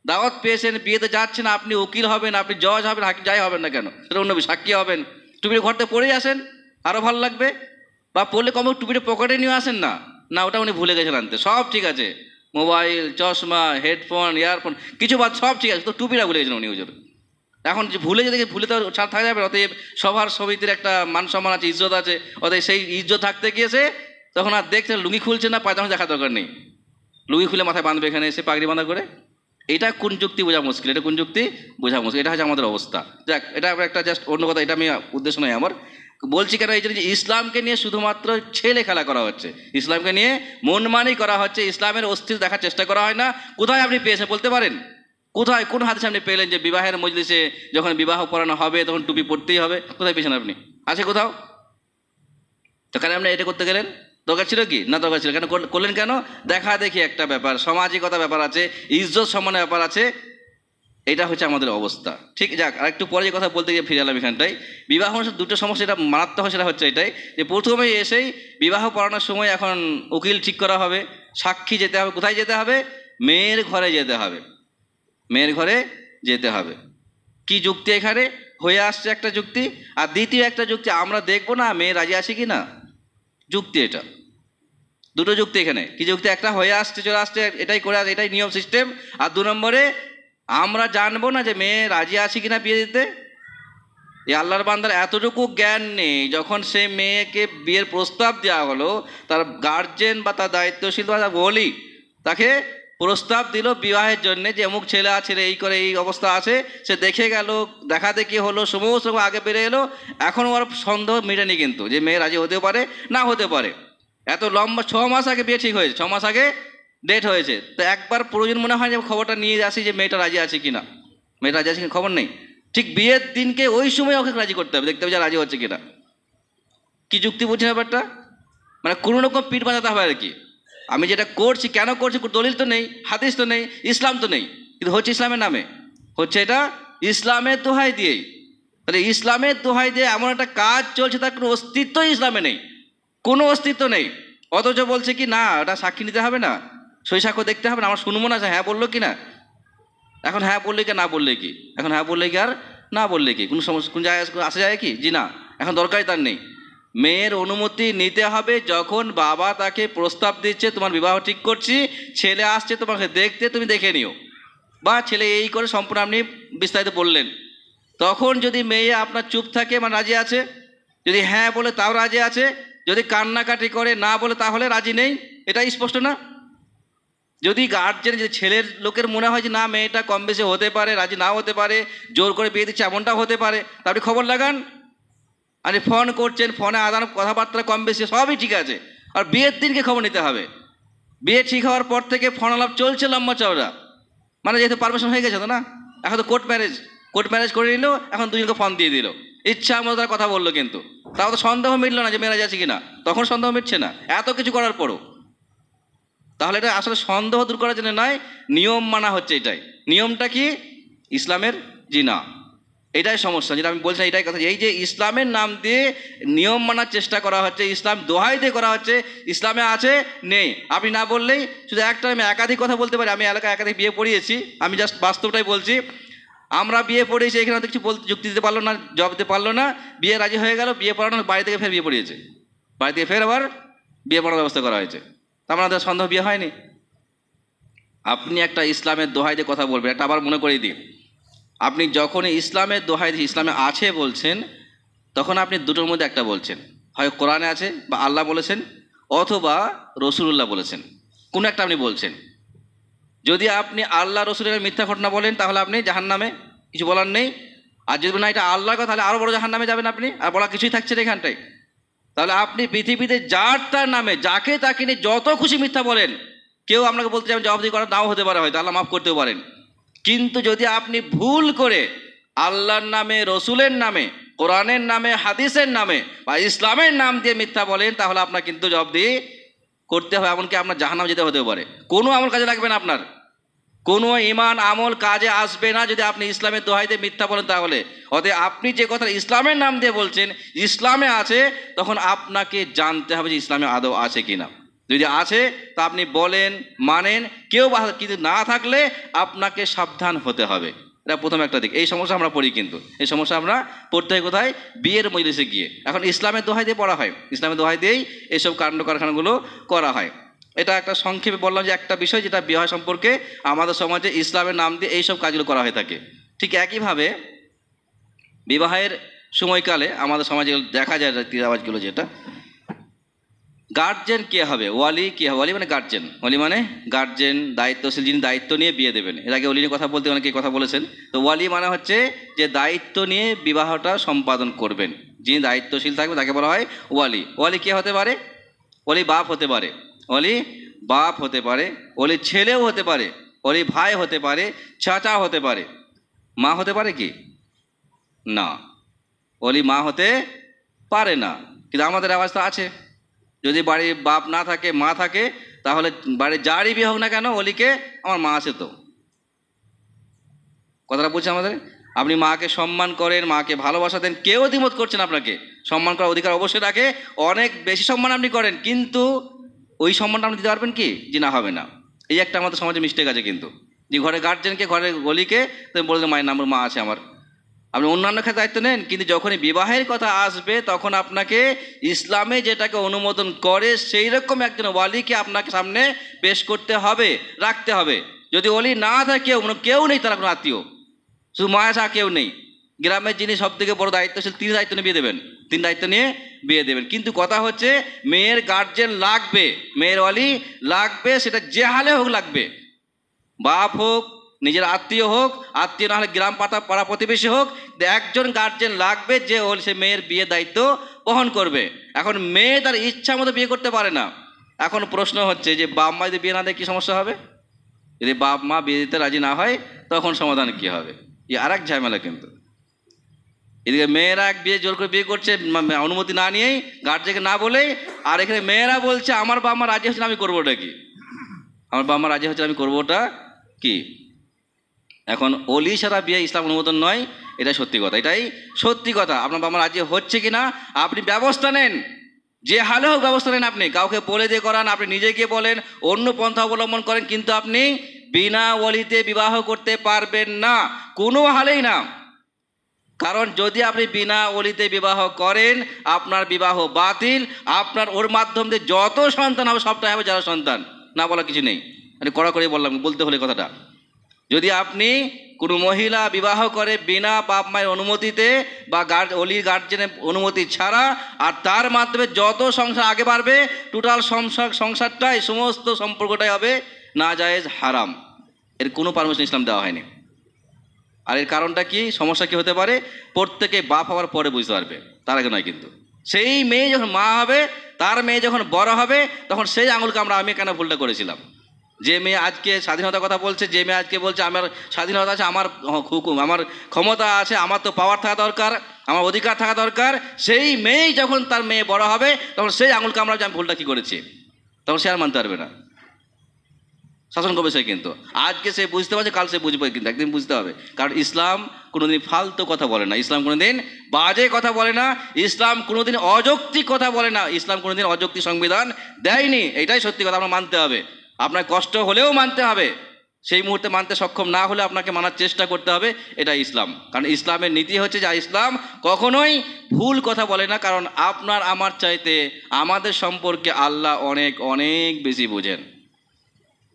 দাওয়াত পেয়েছেন, বিয়েতে যাচ্ছেন, আপনি উকিল হবেন, আপনি জজ হবেন, হাকিম যাই হবেন না কেন, সেটা অন্য সাক্ষী হবেন, টুপির ঘর থেকে পরেই আসেন, আরও ভালো লাগবে। বা পড়লে কম টুপিটা পকেটে নিয়ে আসেন না, না ওটা উনি ভুলে গেছেন আনতে, সব ঠিক আছে, মোবাইল, চশমা, হেডফোন, ইয়ারফোন কিছু বাদ সব ঠিক আছে, তো টুপিটা ভুলে গেছেন উনি হুজুর। এখন যে ভুলে যদি ভুলে তো ছাড় থাকা যাবে। অতএব সবার সমিতির একটা মান সম্মান আছে, ইজ্জত আছে, অতএব সেই ইজ্জত থাকতে গিয়েছে তখন আর দেখছেন লুঙ্গি খুলছে না, পায়জামা দেখা দরকার নেই, লুঙ্গি খুলে মাথায় বাঁধবে এখানে এসে পাগড়ি বাঁধা করে। এটা কোন যুক্তি বোঝা মুশকিল, এটা কোন যুক্তি বোঝা মুশকিল, এটা হচ্ছে আমাদের অবস্থা। যাক, এটা একটা জাস্ট অন্য কথা, এটা আমি উদ্দেশ্য নয় আমার। বলছি কেন, এই জন্য যে ইসলামকে নিয়ে শুধুমাত্র ছেলে খেলা করা হচ্ছে, ইসলামকে নিয়ে মনমানি করা হচ্ছে, ইসলামের অস্তিত্ব দেখার চেষ্টা করা হয় না। কোথায় আপনি পেয়েছেন বলতে পারেন? কোথায়, কোন হাদিসে আপনি পেলেন যে বিবাহের মজলিসে যখন বিবাহ পড়ানো হবে তখন টুপি পরতেই হবে? কোথায় পেয়েছেন আপনি? আছে কোথাও? তো কেন আপনি এটা করতে গেলেন? দরকার ছিল কি? না দরকার ছিল। কেন করলেন? কেন? দেখা দেখি একটা ব্যাপার, সামাজিকতা ব্যাপার আছে, ইজ্জত সম্মানের ব্যাপার আছে, এটা হচ্ছে আমাদের অবস্থা। ঠিক, যাক, আর একটু পরে যে কথা বলতে গিয়ে ফিরে এলাম এখানটায়। বিবাহ অনুষ্ঠান দুটো সমস্যা, এটা মারাত্মক হয়, সেটা হচ্ছে এটাই যে প্রথমেই এসেই বিবাহ পড়ানোর সময় এখন উকিল ঠিক করা হবে, সাক্ষী যেতে হবে, কোথায় যেতে হবে? মেয়ের ঘরে যেতে হবে, মেয়ের ঘরে যেতে হবে। কি যুক্তি এখানে হয়ে আসছে? একটা যুক্তি। আর দ্বিতীয় একটা যুক্তি, আমরা দেখবো না মেয়ে রাজি আসে কি না, যুক্তি এটা। দুটো যুক্তি এখানে। কি যুক্তি? একটা হয়ে আসছে, চলে আসছে, এটাই করে, এটাই নিয়ম সিস্টেম। আর 2 নম্বরে আমরা জানবো না যে মেয়ে রাজি আছে কিনা বিয়ে দিতে। এই আল্লাহর বান্দার এতটুকু জ্ঞান নেই, যখন সে মেয়েকে বিয়ের প্রস্তাব দেওয়া হলো, তার গার্জেন বা তার দায়িত্বশীল বা বলি তাকে প্রস্তাব দিল বিবাহের জন্যে যে অমুক ছেলে আছে, এই করে এই অবস্থা আছে, সে দেখে গেল, দেখা দেখি হলো, সমস্ত আগে বেড়ে এলো, এখন ওর সন্দেহ মেটেনি কিন্তু যে মেয়ে রাজি হতে পারে না হতে পারে। এত লম্বা 6 মাস আগে বিয়ে ঠিক হয়েছে, 6 মাস আগে ডেট হয়েছে, তো একবার প্রয়োজন মনে হয় যে খবরটা নিয়ে আসি যে মেয়েটা রাজি আছে কিনা, মেয়েটা রাজি আছে কিনা খবর নেই, ঠিক বিয়ের দিনকে ওই সময় ওকে রাজি করতে হবে, দেখতে হবে যে রাজি হচ্ছে কিনা। কি যুক্তি বুঝছেন ব্যাপারটা? মানে কোনো রকম পিঠ বাঁধাতে হবে আর কি। আমি যেটা করছি, কেন করছি, দলিল তো নেই, হাদিস তো নেই, ইসলাম তো নেই, কিন্তু হচ্ছে ইসলামের নামে, হচ্ছে এটা ইসলামের দোহাই দিয়েই। তাহলে ইসলামের দোহাই দিয়ে এমন একটা কাজ চলছে, তার কোনো অস্তিত্বই ইসলামে নেই, কোনো অস্তিত্ব নেই। অথচ বলছে কি না, ওটা সাক্ষী নিতে হবে না, সই সাক্ষ্য দেখতে হবে না, আমার শুনবো না, হ্যাঁ বললো কি না। এখন হ্যাঁ বললে কি, না বললে কি? এখন হ্যাঁ বললে কি আর না বললে কি কোনো সমস্যা, কোন জায়গায় আসা যায় কি? জি না, এখন দরকারই তার নেই। মেয়ের অনুমতি নিতে হবে যখন বাবা তাকে প্রস্তাব দিচ্ছে, তোমার বিবাহ ঠিক করছি, ছেলে আসছে তোমাকে দেখতে, তুমি দেখে নিও, বা ছেলে এই করে সম্পূর্ণ আপনি বিস্তারিত বললেন, তখন যদি মেয়ে আপনার চুপ থাকে মানে রাজি আছে, যদি হ্যাঁ বলে তাও রাজি আছে, যদি কান্নাকাটি করে না বলে তাহলে রাজি নেই, এটাই স্পষ্ট না? যদি গার্জেন, যে ছেলের লোকের মনে হয় যে না মেয়েটা কম বেশি হতে পারে, রাজি নাও হতে পারে, জোর করে বিয়ে দিচ্ছে এমনটাও হতে পারে, তা আপনি খবর লাগান। আপনি ফোন করছেন, ফোনে আদান কথাবার্তা কম বেশি সবই ঠিক আছে, আর বিয়ের দিনকে খবর নিতে হবে। বিয়ে ঠিক হওয়ার পর থেকে ফোন আলাপ চলছে লম্বা চওড়া, মানে যেহেতু পারমিশন হয়ে গেছে তো না, এখন তো কোর্ট ম্যারেজ করে নিল, এখন দুজনকে ফোন দিয়ে দিল, ইচ্ছা মতো তার কথা বললো, কিন্তু তাও তো সন্দেহ মিটলো না যে মেয়েরা যাচ্ছে কিনা, তখন সন্দেহ মিটছে না এত কিছু করার পরও। তাহলে এটা আসলে সন্দেহ দূর করার জন্য নয়, নিয়ম মানা হচ্ছে, এটাই নিয়মটা কি ইসলামের? জি না, এটাই সমস্যা, যেটা আমি বলছিলাম, এটাই কথা। এই যে ইসলামের নাম দিয়ে নিয়ম মানার চেষ্টা করা হচ্ছে, ইসলাম দোহাই দিয়ে করা হচ্ছে, ইসলামে আছে নেই আপনি না বললেই শুধু একটা। আমি একাধিক কথা বলতে পারি, আমি এলাকায় একাধিক বিয়ে পড়িয়েছি, আমি জাস্ট বাস্তবটাই বলছি। আমরা বিয়ে পড়িয়েছি, এখানে কিছু বলতে যুক্তি দিতে পারলো না, জবাব দিতে পারলো না, বিয়ে রাজি হয়ে গেল, বিয়ে পড়ানো, বাড়ি থেকে ফের বিয়ে পড়িয়েছে, বাড়ি থেকে ফের আবার বিয়ে পড়ানোর ব্যবস্থা করা হয়েছে, তার মানে আমাদের সন্দেহ বিয়ে হয়নি। আপনি একটা ইসলামের দোহাই দিয়ে কথা বলবেন, একটা আবার মনে করিয়ে দিই, আপনি যখনই ইসলামের দোহাই দিয়ে ইসলামে আছে বলছেন, তখন আপনি দুটোর মধ্যে একটা বলছেন, হয় কোরআনে আছে বা আল্লাহ বলেছেন, অথবা রসুলুল্লাহ বলেছেন, কোনো একটা আপনি বলছেন। যদি আপনি আল্লাহ রসুলের মিথ্যা ঘটনা বলেন তাহলে আপনি জাহান্নামে, কিছু বলার নেই। আর যদি না এটা আল্লাহর কথা, তাহলে আরও বড় জাহান্নামে যাবেন আপনি, আর বলা কিছুই থাকছে না এখানটায়। তাহলে আপনি পৃথিবীতে যার তার নামে যাকে তাকে নিয়ে যত খুশি মিথ্যা বলেন, কেউ আপনাকে বলতে যাবেন জবাবদিহি করা নাও হতে পারে, হয়তো আল্লাহ মাফ করতেও পারেন। কিন্তু যদি আপনি ভুল করে আল্লাহর নামে, রসুলের নামে, কোরআনের নামে, হাদিসের নামে বা ইসলামের নাম দিয়ে মিথ্যা বলেন, তাহলে আপনার কিন্তু জবাবদিহি করতে হবে, এমনকি আপনার জাহান্নাম যেতে হতেও পারে। কোনো আমল কাজে লাগবে না আপনার, কোনো ঈমান আমল কাজে আসবে না যদি আপনি ইসলামের দোহাই দিয়ে মিথ্যা বলেন। তাহলে অতএব আপনি যে কথা ইসলামের নাম দিয়ে বলছেন, ইসলামে আছে, তখন আপনাকে জানতে হবে যে ইসলামে আদৌ আছে কিনা। যদি আছে তা আপনি বলেন, মানেন, কেউ কিন্তু না থাকলে আপনাকে সাবধান হতে হবে। এটা প্রথম একটা দিক। এই সমস্যা আমরা পড়ি, কিন্তু এই সমস্যা আমরা পড়তে হয় কোথায়? বিয়ের মজলিসে গিয়ে। এখন ইসলামের দোহাই দিয়ে পড়া হয়, ইসলামের দোহাই দিয়েই এইসব কাণ্ড কারখানাগুলো করা হয়। এটা একটা সংক্ষেপে বললাম যে একটা বিষয় যেটা বিবাহ সম্পর্কে আমাদের সমাজে ইসলামের নাম দিয়ে এইসব কাজগুলো করা হয়ে থাকে। ঠিক একইভাবে বিবাহের সময়কালে আমাদের সমাজে দেখা যায় রিওয়াজগুলো, যেটা গার্জেন কে হবে, ওয়ালি কে হবে। ওয়ালি মানে গার্জেন, ওয়ালি মানে গার্জেন, দায়িত্বশীল, যিনি দায়িত্ব নিয়ে বিয়ে দেবেন। এর আগে ওয়ালি নিয়ে কথা বলতে অনেকে কথা বলেছেন। তো ওয়ালি মানে হচ্ছে যে দায়িত্ব নিয়ে বিবাহটা সম্পাদন করবেন, যিনি দায়িত্বশীল থাকবে তাকে বলা হয় ওয়ালি। ওয়ালি কে হতে পারে? ওয়ালি বাপ হতে পারে, ওয়ালি বাপ হতে পারে, ওলি ছেলেও হতে পারে, ওলি ভাই হতে পারে, চাচা হতে পারে। মা হতে পারে কি? না, ওলি মা হতে পারে না। কিন্তু আমাদের অবস্থা আছে, যদি বাড়ির বাপ না থাকে, মা থাকে, তাহলে বাড়ির যারই বিয়ে হোক না কেন, ওলিকে আমার মা আছে তো। কথাটা বুঝছে আমাদের? আপনি মাকে সম্মান করেন, মাকে ভালোবাসা দেন, কেউ দ্বিমত করছেন, আপনাকে সম্মান করার অধিকার অবশ্যই রাখে, অনেক বেশি সম্মান আপনি করেন, কিন্তু ওই সম্মানটা আপনি দিতে পারবেন কি? যে না, হবে না। এই একটা আমাদের সমাজে মিস্টেক আছে কিন্তু, যে ঘরে গার্জেনকে, ঘরে গলিকে তুমি বললেন মায়ের নাম, মা আছে আমার। আপনি অন্যান্য ক্ষেত্রে দায়িত্ব নেন, কিন্তু যখনই বিবাহের কথা আসবে তখন আপনাকে ইসলামে যেটাকে অনুমোদন করে সেই রকম একজন ওয়ালিকে আপনাকে সামনে পেশ করতে হবে, রাখতে হবে। যদি ওলি না থাকে, কেউ নেই, তারা কোনো আত্মীয়, শুধু মা ছাড়া কেউ নেই, গ্রামের যিনি সব থেকে বড় দায়িত্বশীল, তিনি দায়িত্ব নিয়ে বিয়ে দেবেন, তিনি দায়িত্ব নিয়ে বিয়ে দেবেন। কিন্তু কথা হচ্ছে মেয়ের গার্জেন লাগবে, মেয়ের ওয়ালি লাগবে, সেটা যে হালে হোক লাগবে। বাপ হোক, নিজের আত্মীয় হোক, আত্মীয় না হলে গ্রাম পাড়া প্রতিবেশী হোক, একজন গার্জেন লাগবে যে সে মেয়ের বিয়ে দায়িত্ব বহন করবে। এখন মেয়ে তার ইচ্ছা মতো বিয়ে করতে পারে না। এখন প্রশ্ন হচ্ছে যে বাপ মা যদি বিয়ে না দেয় কী সমস্যা হবে? যদি বাপ মা বিয়ে দিতে রাজি না হয় তখন সমাধান কী হবে? আর এক ঝামেলা কিন্তু। এদিকে মেয়েরা এক বিয়ে জোর করে বিয়ে করছে অনুমতি না নিয়েই, গার্জেনকে না বলেই, আর এখানে মেয়েরা বলছে আমার বাবা মা রাজি হচ্ছে না, আমি করবো ওটা কি? আমার বাবা মা রাজি হচ্ছে আমি করবো ওটা কি? এখন অলি ছাড়া বিয়ে ইসলাম অনুমোদন নয়, এটা সত্যি কথা, এটাই সত্যি কথা। আপনার বাবা মা রাজি হচ্ছে কি না আপনি ব্যবস্থা নেন, যে হালে হোক ব্যবস্থা নেন। আপনি কাউকে বলে দিয়ে করান, আপনি নিজে গিয়ে বলেন, অন্য পন্থা অবলম্বন করেন, কিন্তু আপনি বিনা ওলিতে বিবাহ করতে পারবেন না, কোনো হালেই না। কারণ যদি আপনি বিনা ওলিতে বিবাহ করেন, আপনার বিবাহ বাতিল, আপনার ওর মাধ্যম দিয়ে যত সন্তান হবে সবটাই হবে যারা সন্তান, না বলা কিছু নেই। আমি কড়া করে বললাম, বলতে হলে কথাটা। যদি আপনি কোনো মহিলা বিবাহ করে বিনা বাপ মায়ের অনুমতিতে বা অলি গার্জেনের অনুমতি ছাড়া, আর তার মাধ্যমে যত সংসার আগে বাড়বে, টোটাল সংসারটাই, সমস্ত সম্পর্কটাই হবে নাজায়েজ, হারাম। এর কোনো পারমিশন ইসলাম দেওয়া হয়নি। আর এর কারণটা কি, সমস্যা কি হতে পারে, প্রত্যেকে বাপ হওয়ার পরে বুঝতে পারবে, তার আগে নয়। কিন্তু সেই মেয়ে যখন মা হবে, তার মেয়ে যখন বড় হবে, তখন সেই আঙুলকে আমি কেন ভুলটা করেছিলাম। যে মেয়ে আজকে স্বাধীনতার কথা বলছে, যে মেয়ে আজকে বলছে আমার স্বাধীনতা আছে, আমার হুকুম, আমার ক্ষমতা আছে, আমার তো পাওয়ার থাকা দরকার, আমার অধিকার থাকা দরকার, সেই মেয়েই যখন তার মেয়ে বড় হবে, তখন সেই আঙুলকে আমরা আমি ভুলটা কী করেছি, তখন সে আর মানতে পারবে না, শাসন করবে সে। কিন্তু আজকে সে বুঝতে পারছে, কাল সে বুঝবে, কিন্তু একদিন বুঝতে হবে। কারণ ইসলাম কোনোদিন ফালতু কথা বলে না, ইসলাম কোনোদিন বাজে কথা বলে না, ইসলাম কোনোদিন অযৌক্তিক কথা বলে না, ইসলাম কোনোদিন অযৌক্তিক সংবিধান দেয়নি। এটাই সত্যি কথা, আমরা মানতে হবে। আপনার কষ্ট হলেও মানতে হবে, সেই মুহূর্তে মানতে সক্ষম না হলে আপনাকে মানার চেষ্টা করতে হবে। এটা ইসলাম। কারণ ইসলামের নীতি হচ্ছে যে ইসলাম কখনোই ভুল কথা বলে না। কারণ আপনার আমার চাইতে আমাদের সম্পর্কে আল্লাহ অনেক অনেক বেশি বোঝেন।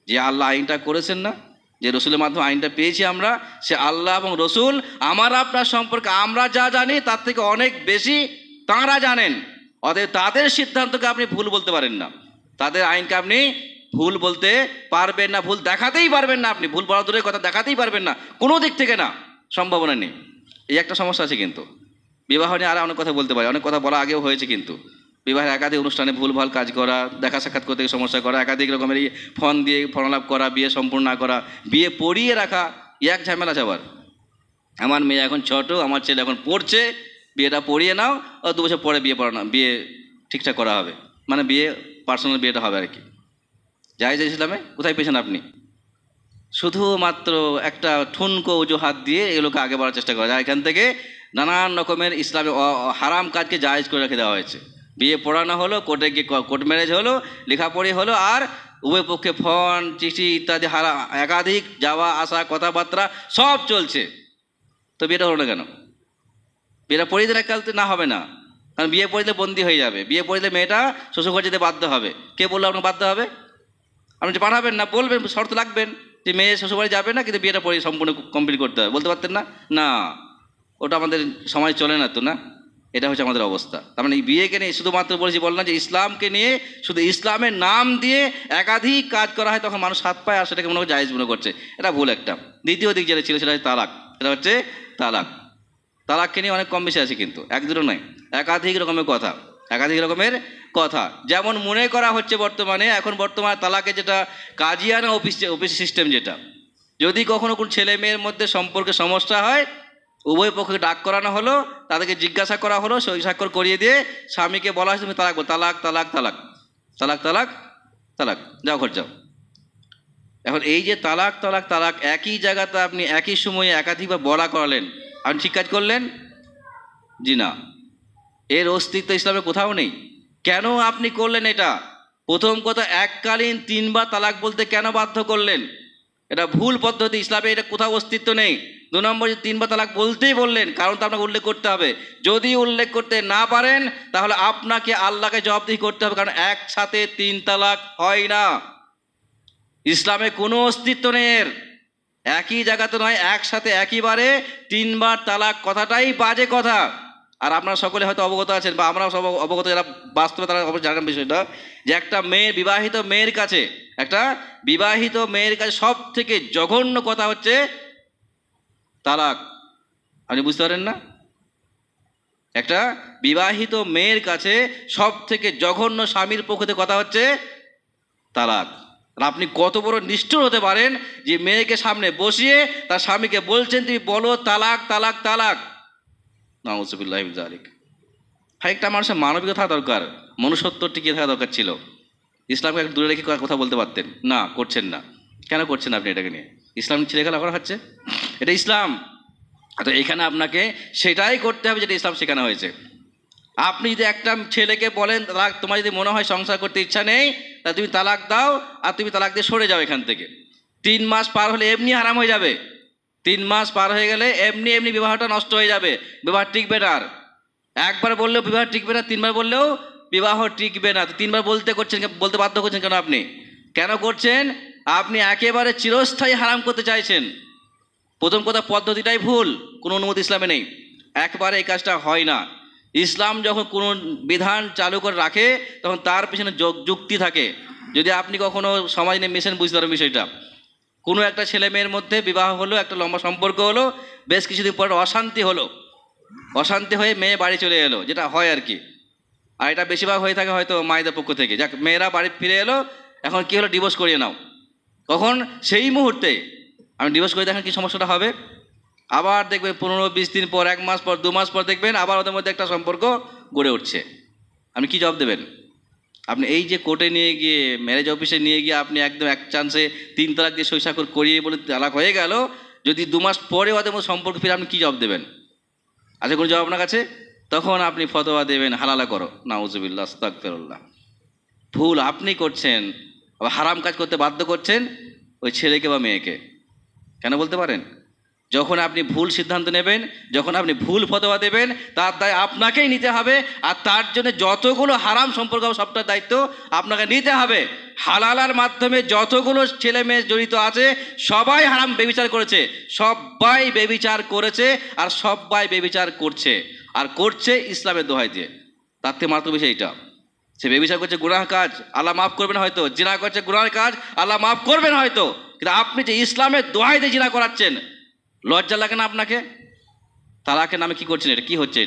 যে আল্লাহ আইনটা করেছেন না, যে রসুলের মাধ্যমে আইনটা পেয়েছি আমরা, সে আল্লাহ এবং রসুল আমার আপনার সম্পর্কে আমরা যা জানি তার থেকে অনেক বেশি তাঁরা জানেন। অতএব তাদের সিদ্ধান্তকে আপনি ভুল বলতে পারেন না, তাদের আইনকে আপনি ভুল বলতে পারবেন না, ভুল দেখাতেই পারবেন না, আপনি ভুল বলা দূরের কথা দেখাতেই পারবেন না, কোনো দিক থেকে না, সম্ভাবনা নেই। এই একটা সমস্যা আছে। কিন্তু বিবাহ নিয়ে আর অনেক কথা বলতে পারি, অনেক কথা বলা আগেও হয়েছে। কিন্তু বিবাহের একাধিক অনুষ্ঠানে ভুলভাল কাজ করা, দেখা সাক্ষাৎ করতে গিয়ে সমস্যা করা, একাধিক রকমের ফোন দিয়ে ফোনালাপ করা, বিয়ে সম্পূর্ণ না করা, বিয়ে পড়িয়ে রাখা, এক ঝামেলা আছে। আবার আমার মেয়ে এখন ছোটো, আমার ছেলে এখন পড়ছে, বিয়েটা পড়িয়ে নাও, 2 বছর পরে বিয়ে পড়ানো, বিয়ে ঠিকঠাক করা হবে, মানে বিয়ে পার্সোনাল বিয়েটা হবে আর কি। জায়েজ ইসলামে কোথায় পেয়েছেন আপনি? শুধুমাত্র একটা ঠুনকো অজুহাত দিয়ে এগুলোকে আগে বাড়ার চেষ্টা করা যায়। এখান থেকে নানান রকমের ইসলামে হারাম কাজকে জায়েজ করে রেখে দেওয়া হয়েছে। বিয়ে পড়ানো হলো, কোর্টে গিয়ে কোর্ট ম্যারেজ হলো, লেখাপড়ি হলো, আর উভয় পক্ষে ফোন চিঠি ইত্যাদি একাধিক যাওয়া আসা কথাবার্তা সব চলছে। তো বিয়েটা হলো না কেন? বিয়েটা পড়িয়ে দিলে কাল না হবে না, কারণ বিয়ে পড়িলে বন্দি হয়ে যাবে। বিয়ে পড়িলে মেয়েটা শ্বশুরঘর যেতে বাধ্য হবে। কে বললো আপনাকে বাধ্য হবে? আপনি যে পাঠাবেন না, বলবেন, শর্ত লাগবেন যে মেয়ে শ্বশুরবাড়ি যাবে না, কিন্তু বিয়েটা পড়ে সম্পূর্ণ কমপ্লিট করতে হবে, বলতে পারতেন না? না, ওটা আমাদের সমাজ চলে না তো। না, এটা হচ্ছে আমাদের অবস্থা। তার মানে এই বিয়েকে নিয়ে শুধুমাত্র বলেছি, বললাম যে ইসলামকে নিয়ে শুধু ইসলামের নাম দিয়ে একাধিক কাজ করা হয়, তখন মানুষ হাত পায় আর সেটাকে মনে করে জায়েজ মনে করছে। এটা ভুল একটা। দ্বিতীয় দিক যেটা ছিল সেটা হচ্ছে তালাক। সেটা হচ্ছে তালাক। তালাককে নিয়ে অনেক কম বেশি আছে, কিন্তু এক দুটো নয়, একাধিক রকমের কথা, একাধিক রকমের কথা। যেমন মনে করা হচ্ছে বর্তমানে তালাকে যেটা কাজিয়ানা অফিস সিস্টেম, যেটা যদি কখনো কোন ছেলে মেয়ের মধ্যে সম্পর্কে সমস্যা হয়, উভয় পক্ষকে ডাক করানো হলো, তাদেরকে জিজ্ঞাসা করা হলো, সই স্বাক্ষর করিয়ে দিয়ে স্বামীকে বলা হয়েছে তুমি তালাক বল, তালাক তালাক তালাক তালাক তালাক তালাক, যাও ঘর যাও। এখন এই যে তালাক তালাক তালাক একই জায়গাতে আপনি একই সময়ে একাধিকবার বলা করালেন, আপনি ঠিক কাজ করলেন? জি না, এর অস্তিত্ব ইসলামে কোথাও নেই। কেন আপনি করলেন এটা? প্রথম কথা, এককালীন 3 বার তালাক বলতে কেন বাধ্য করলেন? এটা ভুল পদ্ধতি, ইসলামে এটা কোথাও অস্তিত্ব নেই। 2 নম্বর, 3 বার তালাক বলতেই বললেন, কারণ তো আপনাকে উল্লেখ করতে হবে। যদি উল্লেখ করতে না পারেন তাহলে আপনাকে আল্লাহকে জবাবদিহি করতে হবে, কারণ একসাথে 3 তালাক হয় না। ইসলামে কোনো অস্তিত্ব নেই এর। একই জায়গাতে নয়, একসাথে একইবারে 3 বার তালাক কথাটাই বাজে কথা। আর আপনারা সকলে হয়তো অবগত আছেন, বা আমরা সব অবগত, যারা বাস্তবে তারা জানেন বিষয়টা, যে একটা বিবাহিত মেয়ের কাছে সব থেকে জঘন্য কথা হচ্ছে তালাক। আপনি বুঝতে পারেন না? একটা বিবাহিত মেয়ের কাছে সব থেকে জঘন্য স্বামীর পক্ষ থেকে কথা হচ্ছে তালাক। আর আপনি কত বড় নিষ্ঠুর হতে পারেন যে মেয়েকে সামনে বসিয়ে তার স্বামীকে বলছেন তুমি বলো তালাক তালাক তালাক। নাউযুবিল্লাহি মিন যালিক। একটা মানুষের মানবিকতা থাকা দরকার, মনুষ্যত্ব টিকিয়ে থাকা দরকার ছিল। ইসলামকে একটু দূরে রেখে কথা বলতে পারতেন না, করছেন না। কেন করছেন আপনি এটাকে নিয়ে? ইসলাম ছেলেখেলা করা হচ্ছে, এটা ইসলাম। তো এখানে আপনাকে সেটাই করতে হবে যেটা ইসলাম শেখানো হয়েছে। আপনি যদি একটা ছেলেকে বলেন তালাক, তোমার যদি মনে হয় সংসার করতে ইচ্ছা নেই, তা তুমি তালাক দাও, আর তুমি তালাক দিয়ে সরে যাও এখান থেকে। 3 মাস পার হলে এমনি হারাম হয়ে যাবে। 3 মাস পার হয়ে গেলে এমনি এমনি বিবাহটা নষ্ট হয়ে যাবে, বিবাহ টিকবে না। আর একবার বললেও বিবাহ টিকবে না, 3 বার বললেও বিবাহ টিকবে না। তো 3 বার বলতে বাধ্য করছেন কেন? আপনি কেন করছেন? আপনি একেবারে চিরস্থায়ী হারাম করতে চাইছেন। প্রথম কথা, পদ্ধতিটাই ভুল, কোনো অনুমতি ইসলামে নেই, একবারে এই কাজটা হয় না। ইসলাম যখন কোনো বিধান চালু করে রাখে তখন তার পিছনে যুক্তি থাকে। যদি আপনি কখনো সমাজ নিয়ে মিশেন বুঝতে পারেন বিষয়টা। কোনো একটা ছেলে মেয়ের মধ্যে বিবাহ হলো, একটা লম্বা সম্পর্ক হলো, বেশ কিছুদিন পর অশান্তি হলো, অশান্তি হয়ে মেয়ে বাড়ি চলে এলো, যেটা হয় আর কি। আর এটা বেশিরভাগ হয়ে থাকে হয়তো মায়েদের পক্ষ থেকে। যাক, মেয়েরা বাড়ি ফিরে এলো, এখন কী হলো, ডিভোর্স করিয়ে নাও। কখন? সেই মুহূর্তে আমি ডিভোর্স করে দেখেন কী সমস্যাটা হবে। আবার দেখবেন 15-20 দিন পর, 1 মাস পর, 2 মাস পর দেখবেন আবার ওদের মধ্যে একটা সম্পর্ক গড়ে উঠছে। আপনি কি জবাব দেবেন? আপনি এই যে কোর্টে নিয়ে গিয়ে, ম্যারেজ অফিসে নিয়ে গিয়ে আপনি একদম এক চান্সে 3 তালাক দিয়ে সই স্বাক্ষর করিয়ে বলে তালাক হয়ে গেল, যদি 2 মাস পরে ওদের মধ্যে সম্পর্ক ফিরে, আপনি কী জবাব দেবেন? আছে কোনো জবাব আপনার কাছে? তখন আপনি ফতোয়া দেবেন হালালা করো। নাউযুবিল্লাহ, আস্তাগফিরুল্লাহ। ভুল আপনি করছেন, আবার হারাম কাজ করতে বাধ্য করছেন ওই ছেলেকে বা মেয়েকে। কেন বলতে পারেন? যখন আপনি ভুল সিদ্ধান্ত নেবেন, যখন আপনি ভুল ফতোয়া দেবেন, তার দায় আপনাকেই নিতে হবে। আর তার জন্য যতগুলো হারাম সম্পর্ক হবে সবটার দায়িত্ব আপনাকে নিতে হবে। হালালার মাধ্যমে যতগুলো ছেলে মেয়ে জড়িত আছে সবাই হারাম বেবিচার করেছে, সবাই বেবিচার করেছে, আর সবাই বেবিচার করছে, আর করছে ইসলামের দোহাই দিয়ে। তার থেকে মাত্র বেশি এইটা, সে বেবিচার করছে গুনাহ কাজ, আল্লাহ মাফ করবেন হয়তো, জিনা করছে গুনাহের কাজ, আল্লাহ মাফ করবেন হয়তো, কিন্তু আপনি যে ইসলামের দোহাই দিয়ে জিনা করাচ্ছেন, লজ্জা লাগে না আপনাকে? তালাকের নামে কি করছেন? এটা কি হচ্ছে?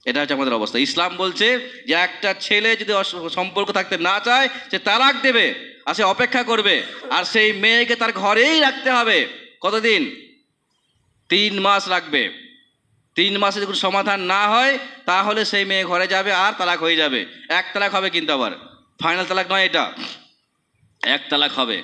এটা হচ্ছে আমাদের অবস্থা। ইসলাম বলছে যে একটা ছেলে যদি সম্পর্ক থাকতে না চায়, সে তালাক দেবে, আর সে অপেক্ষা করবে, আর সেই মেয়েকে তার ঘরেই রাখতে হবে। কতদিন? 3 মাস রাখবে। 3 মাসে যদি সমাধান না হয় তাহলে সেই মেয়ে ঘরে যাবে আর তালাক হয়ে যাবে। 1 তালাক হবে, কিন্তু আবার ফাইনাল তালাক নয়, এটা 1 তালাক হবে।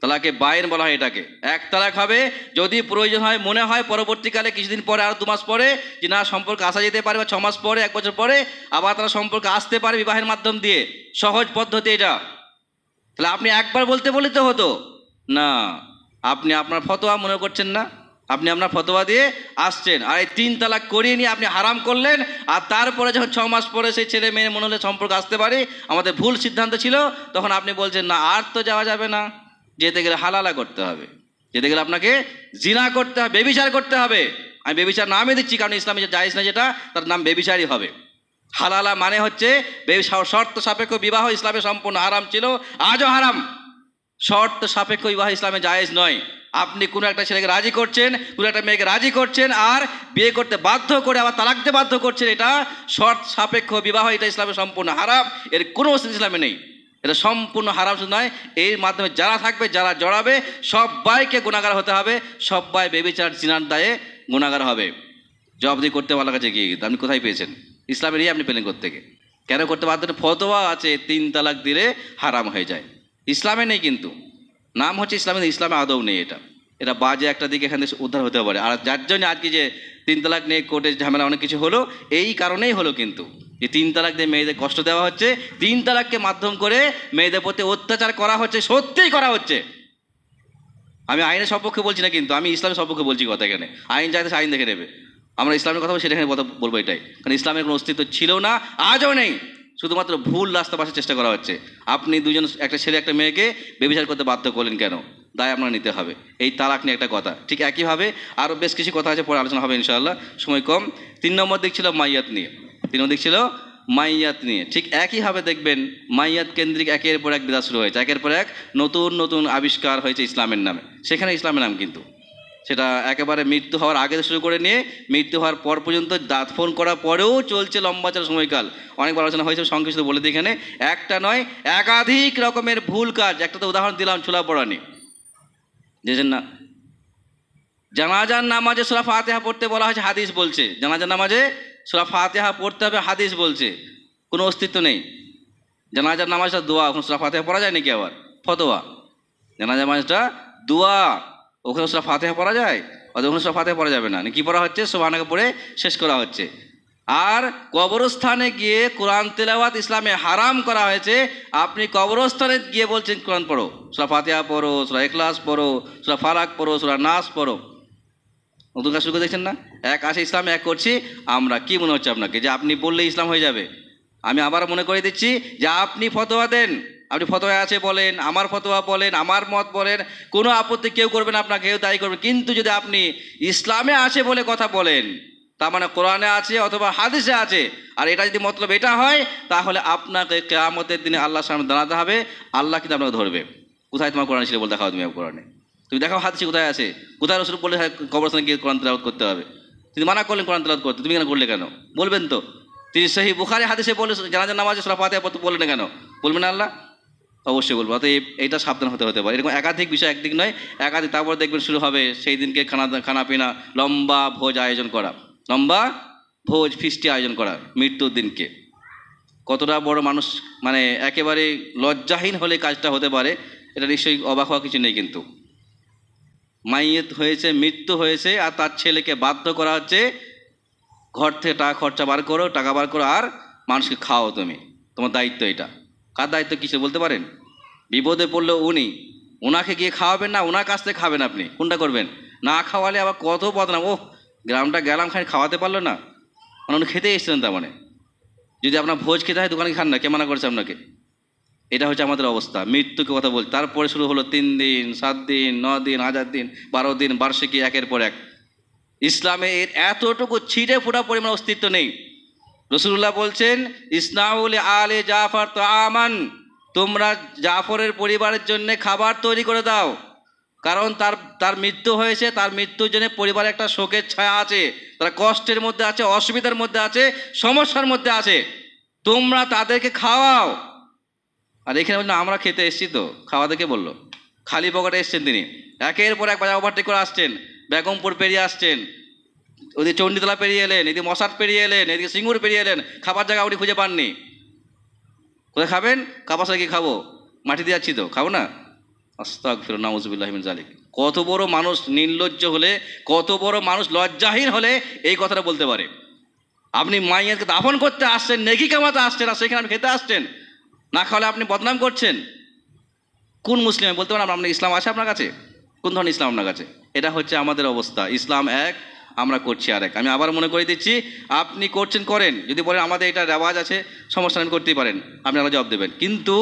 তালাকে বাইন বলা হয় এটাকে। 1 তালাক হবে, যদি প্রয়োজন হয়, মনে হয় পরবর্তীকালে কিছুদিন পরে, আর 2 মাস পরে, যে না সম্পর্ক আসা যেতে পারে, বা 6 মাস পরে, 1 বছর পরে আবার তারা সম্পর্ক আসতে পারে বিবাহের মাধ্যম দিয়ে, সহজ পদ্ধতি এটা। তাহলে আপনি একবার বলতে বলে তো হতো না, আপনি আপনার ফতোয়া মনে করছেন না, আপনি আপনার ফতোয়া দিয়ে আসছেন, আর এই 3 তালাক করিয়ে নিয়ে আপনি হারাম করলেন। আর তারপরে যখন 6 মাস পরে সেই ছেলে মেয়ে মনে হলে সম্পর্ক আসতে পারে, আমাদের ভুল সিদ্ধান্ত ছিল, তখন আপনি বলছেন না আর তো যাওয়া যাবে না, যেতে গেলে হালালা করতে হবে, যেতে গেলে আপনাকে জিনা করতে হবে, বেবিচার করতে হবে। আমি বেবিচার নামে দিচ্ছি, কারণ ইসলামে যে জায়েজ না যেটা, তার নাম বেবিচারই হবে। হালালা মানে হচ্ছে শর্ত সাপেক্ষ বিবাহ ইসলামে সম্পূর্ণ হারাম ছিল, আজও হারাম। শর্ত সাপেক্ষ বিবাহ ইসলামে জায়েজ নয়। আপনি কোনো একটা ছেলেকে রাজি করছেন, কোনো একটা মেয়েকে রাজি করছেন, আর বিয়ে করতে বাধ্য করে আবার তালাক দিতে বাধ্য করছেন, এটা শর্ত সাপেক্ষ বিবাহ, এটা ইসলামে সম্পূর্ণ হারাম। এর কোনো অস্তিত্ব ইসলামে নেই, এটা সম্পূর্ণ হারাম শুধু নয়, এর মাধ্যমে যারা থাকবে, যারা জড়াবে, সবাইকে গুনাহগার হতে হবে, সবাই বেবিচার জিনার দায়ে গুনাহগার হবে। জবাবদিহি করতে ভালো কাছে গিয়ে আপনি কোথায় পেয়েছেন? ইসলামের আপনি পেলেন কোত্থেকে? কেন করতে বাধ্য? ফতোয়া আছে 3 তালাক দিলে হারাম হয়ে যায়, ইসলামে নেই, কিন্তু নাম হচ্ছে ইসলামে, ইসলামে আদৌ নেই। এটা বাজে একটা দিকে এখান থেকে উদ্ধার হতে পারে। আর যার জন্য আজকে যে 3 তালাক নিয়ে কোর্টে ঝামেলা অনেক কিছু হলো, এই কারণেই হলো। কিন্তু এই 3 তালাক দিয়ে মেয়েদের কষ্ট দেওয়া হচ্ছে, 3 তালাককে মাধ্যম করে মেয়েদের প্রতি অত্যাচার করা হচ্ছে, সত্যিই করা হচ্ছে। আমি আইনের সপক্ষে বলছি না, কিন্তু আমি ইসলামের সপক্ষে বলছি কথা। এখানে আইন যাইতে আইন দেখে নেবে, আমরা ইসলামের কথা বলছি, সেটা এখানে কথা বলবো এটাই, কারণ ইসলামের কোনো অস্তিত্ব ছিল না, আজও নেই, শুধুমাত্র ভুল রাস্তা পাশে চেষ্টা করা হচ্ছে। আপনি দুজন, একটা ছেলে একটা মেয়েকে বেবিচার করতে বাধ্য করলেন, কেন? দায় আপনার নিতে হবে। এই তালাক নিয়ে একটা কথা, ঠিক একইভাবে আরও বেশ কিছু কথা আছে, পরে আলোচনা হবে ইনশাআল্লাহ, সময় কম। 3 নম্বর দিক ছিল মাইয়াত নিয়ে, 3 নম্বর দিক ছিল মাইয়াত নিয়ে। ঠিক একইভাবে দেখবেন মাইয়াত কেন্দ্রিক একের পর এক বিধান শুরু হয়েছে, একের পর এক নতুন নতুন আবিষ্কার হয়েছে ইসলামের নামে। সেখানে ইসলামের নাম কিন্তু সেটা একেবারে মৃত্যু হওয়ার আগে শুরু করে নিয়ে মৃত্যু হওয়ার পর পর্যন্ত, দাফন করার পরেও চলছে লম্বা চল সময়কাল। অনেকবার আলোচনা হয়েছে, সংক্ষিপ্ত বলে দিই এখানে। একটা নয়, একাধিক রকমের ভুল কাজ। একটা তো উদাহরণ দিলাম, চুলা পড়ানি, বুঝেছেন না? জানাজার নামাজে সূরা ফাতিহা পড়তে বলা হয়েছে, হাদিস বলছে জানাজার নামাজে সূরা ফাতিহা পড়তে হবে, হাদিস বলছে, কোনো অস্তিত্ব নেই। জানাজার নামাজটা দোয়া, ওখানে সূরা ফাতিহা পড়া যায় নাকি? আবার ফতোয়া, জানাজার নামাজটা দোয়া, ওখানে সূরা ফাতিহা পড়া যায়? ওখানে সূরা ফাতিহা পড়া যাবে না। কি পড়া হচ্ছে? সুবহানাকে পড়ে শেষ করা হচ্ছে। আর কবরস্থানে গিয়ে কোরআন তেলাওয়াত ইসলামে হারাম করা হয়েছে। আপনি কবরস্থানে গিয়ে বলছেন কোরআন পড়ো, সূরা ফাতিহা পড়ো, সূরা ইখলাস পড়ো, সূরা ফালাক পড়ো, সূরা নাস পড়ো। নতুন কাজ শুরু করে দেখছেন না? এক আছে ইসলামে, এক করছি আমরা। কি মনে হচ্ছে আপনাকে যে আপনি বললে ইসলাম হয়ে যাবে? আমি আবার মনে করে দিচ্ছি যে আপনি ফতোয়া দেন, আপনি ফতোয়া আছে বলেন, আমার ফতোয়া বলেন, আমার মত বলেন, কোনো আপত্তি কেউ করবেন, আপনাকে কেউ দায়ী করবেন। কিন্তু যদি আপনি ইসলামে আছে বলে কথা বলেন, তার মানে কোরআনে আছে অথবা হাদিসে আছে, আর এটা যদি মতলব এটা হয়, তাহলে আপনাকে কিয়ামতের দিনে আল্লাহর সামনে দাঁড়াতে হবে। আল্লাহ কিন্তু আপনাকে ধরবে, কোথায় তোমার কোরআন ছিল বলে দেখাও, তুমি কোরআনে তুমি দেখাও, হাদিসে কোথায় আছে, কোথায় রসুল বলে কবরস্থানে গিয়ে কোরআন তেলাওয়াত করতে হবে। তিনি মানা করলেন কোরআন তেলাওয়াত করতে, তুমি কেন করলে? কেন বলবেন তো? তিনি সহিহ বুখারী হাদিসে বলে জানাজার নামাজে সূরা ফাতিহা পড়তে বললেন কেন? বলবেন না আল্লাহ? অবশ্যই বলবো। অতএব এইটা সাবধান হতে পারে। এরকম একাধিক বিষয়, একদিক নয় একাধিক। তারপর দেখবেন শুরু হবে সেই দিনকে খানা পিনা, লম্বা ভোজ আয়োজন করা, লম্বা ভোজ ফিস্টি আয়োজন করা মৃত্যুর দিনকে। কতটা বড় মানুষ, মানে একেবারে লজ্জাহীন হলে কাজটা হতে পারে, এটা নিশ্চয়ই অবাক হওয়া কিছু নেই। কিন্তু মাইয়েত হয়েছে, মৃত্যু হয়েছে, আর তার ছেলেকে বাধ্য করা হচ্ছে ঘর থেকে টাকা খরচা বার করো, টাকা বার করো, আর মানুষকে খাও, তুমি, তোমার দায়িত্ব এটা। কার দায়িত্ব কিছু বলতে পারেন? বিপদে পড়লে ওনাকে গিয়ে খাওয়াবেন না, ওনার কাছ থেকে খাবেন আপনি? কোনটা করবেন? না খাওয়ালে আবার কত বদনাম। ও গ্রামটা গেলাম, খাই খাওয়াতে পারলো না, মানে উনি খেতে এসেছিলেন। তার মানে যদি আপনার ভোজ খেতে হয় দোকানে খান না, কে মানা করেছে আপনাকে? এটা হচ্ছে আমাদের অবস্থা। মৃত্যুকে কথা বলছি, তারপরে শুরু হলো 3 দিন, 7 দিন, 9 দিন, 1000 দিন, 12 দিন, বার্ষিকী, একের পর এক। ইসলামে এর এতটুকু ছিটে ফোটা পরিমাণ অস্তিত্ব নেই। রাসূলুল্লাহ বলছেন, ইসনাউল আলে জাফর তাআমান, তোমরা জাফরের পরিবারের জন্য খাবার তৈরি করে দাও, কারণ তার মৃত্যু হয়েছে, তার মৃত্যুর জন্য পরিবারে একটা শোকের ছায়া আছে, তারা কষ্টের মধ্যে আছে, অসুবিধার মধ্যে আছে, সমস্যার মধ্যে আছে, তোমরা তাদেরকে খাওয়াও। আর এখানে বললেন আমরা খেতে এসেছি, তো খাওয়া দেখে বললো, খালি পকেটে এসছেন তিনি। একের পর এক বাজার ওভারটেক করে আসছেন, বেগমপুর পেরিয়ে আসছেন, ওদিকে চণ্ডীতলা পেরিয়ে এলেন, এদিকে মশাট পেরিয়ে এলেন, এদিকে সিঙ্গুর পেরিয়ে এলেন, খাবার জায়গা উনি খুঁজে পাননি। কোথায় খাবেন? কাপাসা কি খাবো? মাটি দিয়ে যাচ্ছি তো, খাবো না? আস্তাগফিরুল্লাহ, নাউযুবিল্লাহি মিন যালিক। কত বড় মানুষ নির্লজ্জ হলে, কত বড় মানুষ লজ্জাহীন হলে এই কথাটা বলতে পারে? আপনি মাইয়াকে দাফন করতে আসছেন, নেকি কামাতে আসছেন, আর সেখানে আপনি খেতে আসছেন। না খাওয়ালে আপনি বদনাম করছেন। কোন মুসলিম বলতে পারেন আপনার ইসলাম আছে আপনার কাছে? কোন ধরনের ইসলাম আপনার কাছে? এটা হচ্ছে আমাদের অবস্থা। ইসলাম এক, আমরা করছি আরেক। আমি আবার মনে করে দিচ্ছি, আপনি করছেন করেন, যদি বলেন আমাদের এটা রেওয়াজ আছে, সমস্যা নেই, করতেই পারেন, আপনি আলাদা জবাব দেবেন, কিন্তু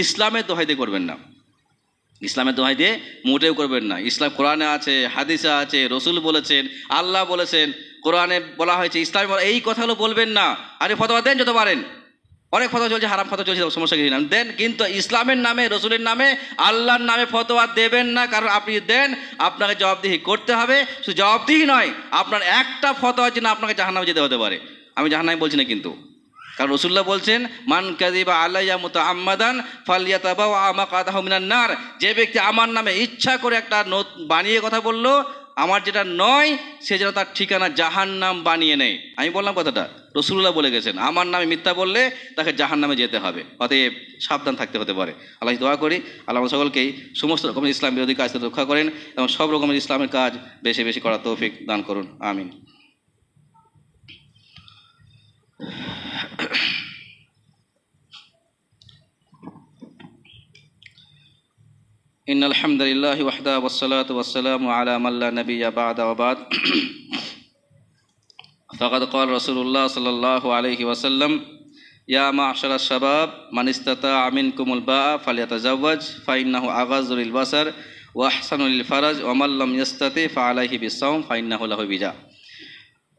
ইসলামের দোহাই দিয়ে করবেন না। ইসলামের দোহাই দিয়ে মোটেও করবেন না। ইসলাম কোরআনে আছে, হাদিসে আছে, রসুল বলেছেন, আল্লাহ বলেছেন, কোরআনে বলা হয়েছে, ইসলাম এই কথাগুলো বলবেন না। আপনি ফতোয়া দেন যত পারেন, অনেক ফতোয়া চলছে, হারাম ফতোয়া চলছে, সমস্যা কিছু না, দেন, কিন্তু ইসলামের নামে, রসুলের নামে, আল্লাহর নামে ফতোয়া দেবেন না। কারণ আপনি দেন, আপনাকে জবাবদিহি করতে হবে। শুধু জবাবদিহি নয়, আপনার একটা ফতোয়ার জন্য আপনাকে জাহান্নামে যেতে হতে পারে। আমি জাহান্নামে বলছি না কিন্তু, কারণ রাসূলুল্লাহ বলছেন, মান কাযিবা আলাইয়া মুতাআম্মাদান ফালইয়াতাবাওয়া মাকআদাহু মিনান নার। যে ব্যক্তি আমার নামে ইচ্ছা করে একটা বানিয়ে কথা বললো, আমার যেটা নয়, সে যেন তার ঠিকানা জাহান্নাম বানিয়ে নেয়। আমি বললাম কথাটা, রাসূলুল্লাহ বলে গেছেন, আমার নামে মিথ্যা বললে তাকে জাহান্নামে যেতে হবে। অতএব সাবধান থাকতে হতে পারে। আল্লাহ দোয়া করি, আল্লাহ সকলকেই সমস্ত রকমের ইসলাম বিরোধী কাজ থেকে রক্ষা করেন এবং সব রকমের ইসলামের কাজ বেশি বেশি করার তৌফিক দান করুন। আমিন। ইন্নাল হামদুলিল্লাহি ওয়াহদাহু ওয়াসসালাতু ওয়াসসালামু আলা মান লা নাবিয়্যা বা'দা ওয়া বা'দ। ফাকাদ ক্বালা রাসূলুল্লাহ সাল্লাল্লাহু আলাইহি ওয়াসাল্লাম, ইয়া মা'শারাশ শাবাব মান ইসতাতা'a মিনকুমুল বা'a ফালইয়াতাজাওয়াজ ফাইন্নাহু আগায্যু লিল বাসার ওয়া আহসানু লিল ফারাজ ওয়া মান লাম ইয়াস্তাতি ফাআলাইহি বিস-সাওম ফাইন্নাহু লাহু বিজা।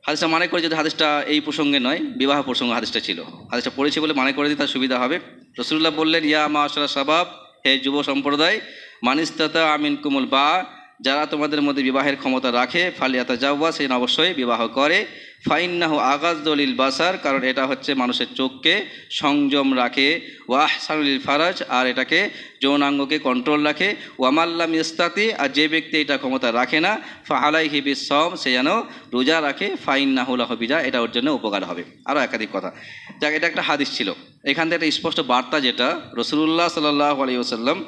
হাদিসটা মানে করে, যদি হাদিসটা এই প্রসঙ্গে নয়, বিবাহ প্রসঙ্গে হাদিসটা ছিল, হাদিসটা পড়েছি বলে মানে করে দিই, তার সুবিধা হবে। রাসূলুল্লাহ বললেন, ইয়া মা'শারাশ শাবাব, হে যুব সম্প্রদায়, মান ইসতাতা'a মিনকুমুল বা'a, যারা তোমাদের মধ্যে বিবাহের ক্ষমতা রাখে, ফালইয়াতাজাওয়াজ, সে অবশ্যই বিবাহ করে, ফাইন্নাহু আগায্যু লিল বাসার, কারণ এটা হচ্ছে মানুষের চোখকে সংযম রাখে, ওয়া আহসানু লিল ফারাজ, আর এটাকে যৌনাঙ্গকে কন্ট্রোল রাখে, ওয়া মান লাম ইয়াস্তাতি, আর যে ব্যক্তি এটা ক্ষমতা রাখে না, ফাআলাইহি বিস-সাওম, সে যেন রোজা রাখে, ফাইন্নাহু লাহু বিজা, এটা ওর জন্য উপকার হবে। আরও একাধিক কথা, যাক, এটা একটা হাদিস ছিল। এখান থেকে একটা স্পষ্ট বার্তা, যেটা রাসূলুল্লাহ সাল্লাল্লাহু আলাইহি ওয়াসাল্লাম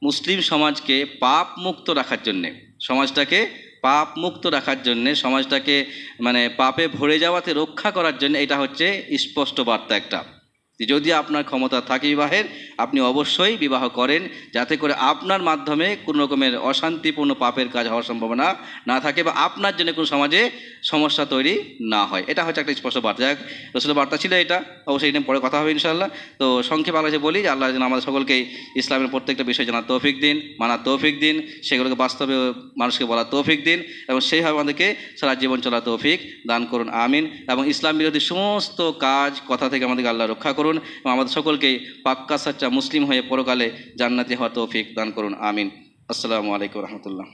মুসলিম সমাজকে পাপ মুক্ত রাখার জন্যে, সমাজটাকে পাপ মুক্ত রাখার জন্যে, সমাজটাকে মানে পাপে ভরে যাওয়াতে রক্ষা করার জন্য, এটা হচ্ছে স্পষ্ট বার্তা একটা। যদি আপনার ক্ষমতা থাকে বিবাহের, আপনি অবশ্যই বিবাহ করেন, যাতে করে আপনার মাধ্যমে কোনো রকমের অশান্তিপূর্ণ পাপের কাজ হওয়ার সম্ভাবনা না থাকে, বা আপনার জন্য কোনো সমাজে সমস্যা তৈরি না হয়। এটা হচ্ছে একটা স্পষ্ট বার্তা। যাক, রাসূলের বার্তা ছিল এটা, অবশ্যই এটা পরে কথা হবে ইনশাআল্লাহ। তো সংক্ষেপে আলোচনা বলি যে, আল্লাহ যেন আমাদের সকলকেই ইসলামের প্রত্যেকটা বিষয় জানার তৌফিক দিন, মানার তৌফিক দিন, সেগুলোকে বাস্তবে মানুষকে বলার তৌফিক দিন, এবং সেইভাবে আমাদেরকে সারা জীবন চলার তৌফিক দান করুন। আমিন। এবং ইসলাম বিরোধী সমস্ত কাজ, কথা থেকে আমাদেরকে আল্লাহ রক্ষা করুন, এবং আমাদের সকলকেই পাক্কা সাচ্চা মুসলিম হয়ে পরকালে জান্নাতি হওয়ার তৌফিক দান করুন। আমিন। আসসালামু আলাইকুম রহমতুল্লাহ।